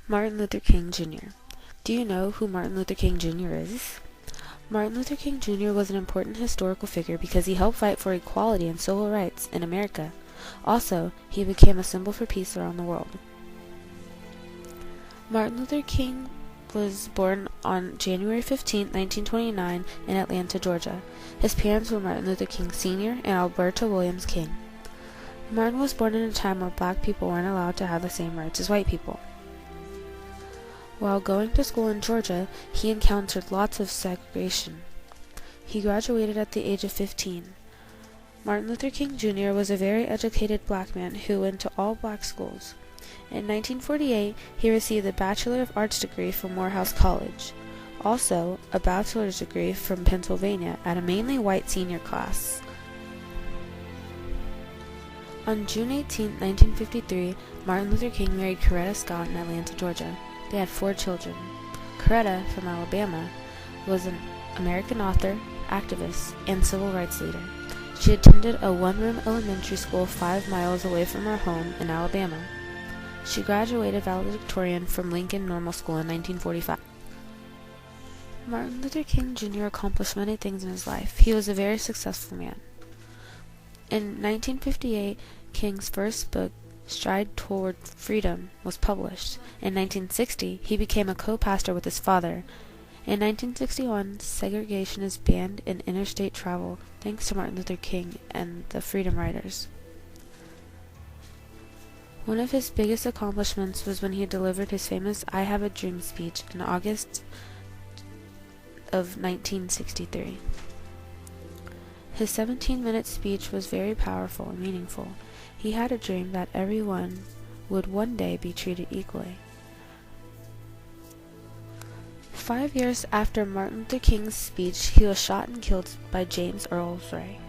Martin Luther King Jr. Do you know who Martin Luther King Jr. is? Martin Luther King Jr. was an important historical figure because he helped fight for equality and civil rights in America. Also, he became a symbol for peace around the world. Martin Luther King was born on January 15, 1929 in Atlanta, Georgia. His parents were Martin Luther King Sr. and Alberta Williams King. Martin was born in a time where black people weren't allowed to have the same rights as white people. While going to school in Georgia, he encountered lots of segregation. He graduated at the age of 15. Martin Luther King Jr. was a very educated black man who went to all black schools. In 1948, he received a Bachelor of Arts degree from Morehouse College, also a bachelor's degree from Pennsylvania at a mainly white senior class. On June 18, 1953, Martin Luther King married Coretta Scott in Atlanta, Georgia. They had 4 children. Coretta, from Alabama, was an American author, activist, and civil rights leader. She attended a one-room elementary school 5 miles away from her home in Alabama. She graduated valedictorian from Lincoln Normal School in 1945. Martin Luther King Jr. accomplished many things in his life. He was a very successful man. In 1958, King's first book, Stride Toward Freedom, was published. In 1960, he became a co-pastor with his father. In 1961, segregation is banned in interstate travel, thanks to Martin Luther King and the Freedom Riders. One of his biggest accomplishments was when he delivered his famous I Have a Dream speech in August of 1963. His 17-minute speech was very powerful and meaningful. He had a dream that everyone would one day be treated equally. 5 years after Martin Luther King's speech, he was shot and killed by James Earl Ray.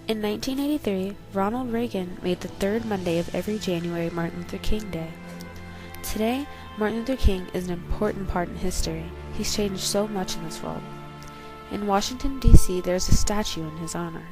In 1983, Ronald Reagan made the third Monday of every January Martin Luther King Day. Today, Martin Luther King is an important part in history. He's changed so much in this world. In Washington, D.C., there is a statue in his honor.